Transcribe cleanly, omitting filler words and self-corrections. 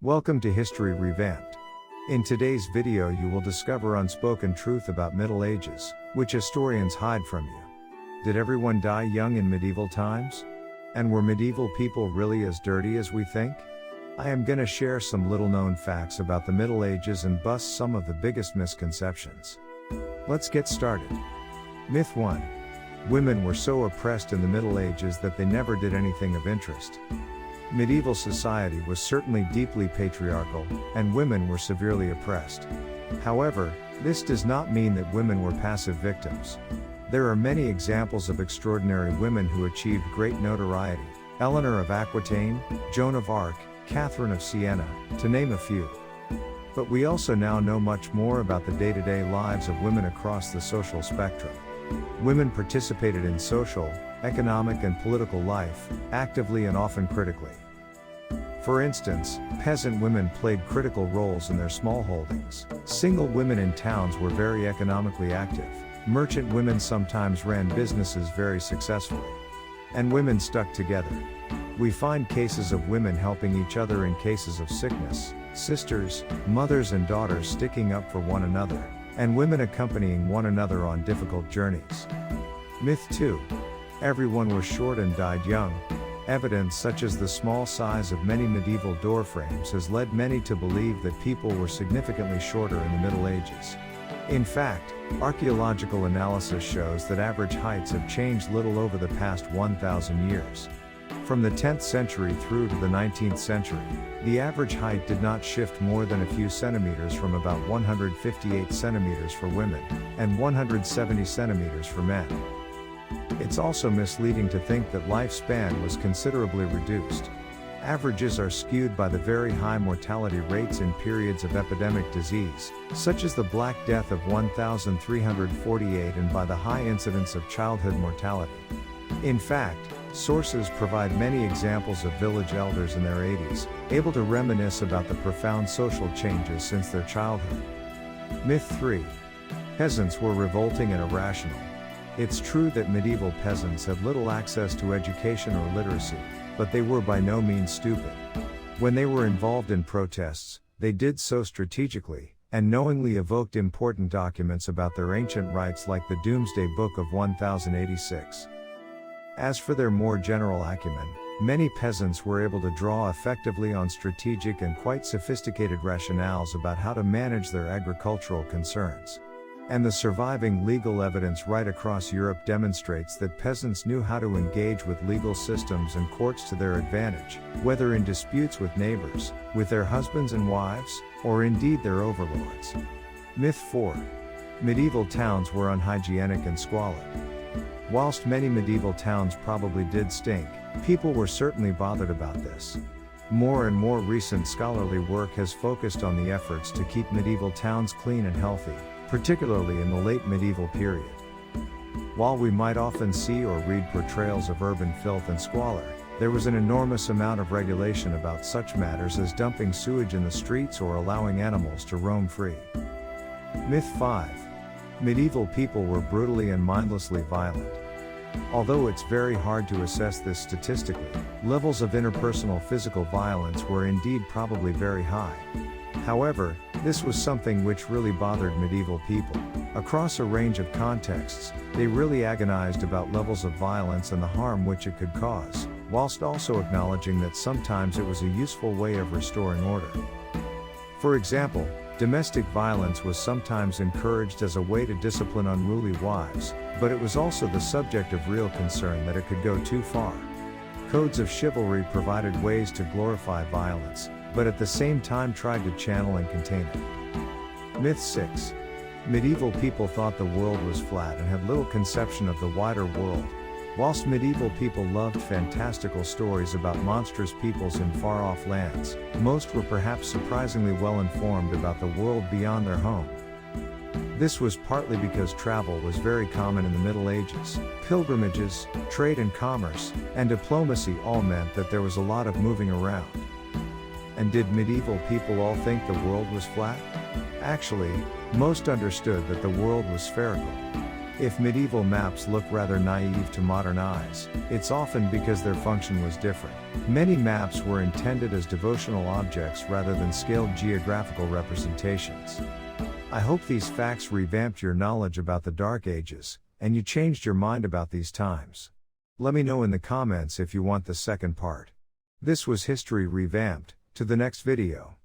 Welcome to History Revamped. In today's video you will discover unspoken truth about Middle Ages, which historians hide from you. Did everyone die young in medieval times? And were medieval people really as dirty as we think? I am gonna share some little known facts about the Middle Ages and bust some of the biggest misconceptions. Let's get started. Myth 1. Women were so oppressed in the Middle Ages that they never did anything of interest. Medieval society was certainly deeply patriarchal, and women were severely oppressed. However, this does not mean that women were passive victims. There are many examples of extraordinary women who achieved great notoriety: Eleanor of Aquitaine, Joan of Arc, Catherine of Siena, to name a few. But we also now know much more about the day-to-day lives of women across the social spectrum. Women participated in social, economic and political life, actively and often critically. For instance, peasant women played critical roles in their small holdings. Single women in towns were very economically active. Merchant women sometimes ran businesses very successfully. And women stuck together. We find cases of women helping each other in cases of sickness, sisters, mothers and daughters sticking up for one another, and women accompanying one another on difficult journeys. Myth 2. Everyone was short and died young. Evidence such as the small size of many medieval door frames has led many to believe that people were significantly shorter in the Middle Ages. In fact, archaeological analysis shows that average heights have changed little over the past 1,000 years. From the 10th century through to the 19th century, the average height did not shift more than a few centimeters, from about 158 centimeters for women, and 170 centimeters for men. It's also misleading to think that lifespan was considerably reduced. Averages are skewed by the very high mortality rates in periods of epidemic disease, such as the Black Death of 1348, and by the high incidence of childhood mortality. In fact, sources provide many examples of village elders in their 80s, able to reminisce about the profound social changes since their childhood. Myth 3. Peasants were revolting and irrational. It's true that medieval peasants had little access to education or literacy, but they were by no means stupid. When they were involved in protests, they did so strategically, and knowingly evoked important documents about their ancient rights, like the Doomsday Book of 1086. As for their more general acumen, many peasants were able to draw effectively on strategic and quite sophisticated rationales about how to manage their agricultural concerns. And the surviving legal evidence right across Europe demonstrates that peasants knew how to engage with legal systems and courts to their advantage, whether in disputes with neighbors, with their husbands and wives, or indeed their overlords. Myth 4. Medieval towns were unhygienic and squalid. Whilst many medieval towns probably did stink, people were certainly bothered about this. More and more recent scholarly work has focused on the efforts to keep medieval towns clean and healthy, particularly in the late medieval period. While we might often see or read portrayals of urban filth and squalor, there was an enormous amount of regulation about such matters as dumping sewage in the streets or allowing animals to roam free. Myth 5. Medieval people were brutally and mindlessly violent. Although it's very hard to assess this statistically, levels of interpersonal physical violence were indeed probably very high. However, this was something which really bothered medieval people. Across a range of contexts, they really agonized about levels of violence and the harm which it could cause, whilst also acknowledging that sometimes it was a useful way of restoring order. For example, domestic violence was sometimes encouraged as a way to discipline unruly wives, but it was also the subject of real concern that it could go too far. Codes of chivalry provided ways to glorify violence, but at the same time tried to channel and contain it. Myth 6. Medieval people thought the world was flat and had little conception of the wider world. Whilst medieval people loved fantastical stories about monstrous peoples in far-off lands, most were perhaps surprisingly well informed about the world beyond their home. This was partly because travel was very common in the Middle Ages. Pilgrimages, trade and commerce, and diplomacy all meant that there was a lot of moving around. And did medieval people all think the world was flat? Actually, most understood that the world was spherical. If medieval maps look rather naive to modern eyes, it's often because their function was different. Many maps were intended as devotional objects rather than scaled geographical representations. I hope these facts revamped your knowledge about the Dark Ages, and you changed your mind about these times. Let me know in the comments if you want the second part. This was History Revamped. To the next video.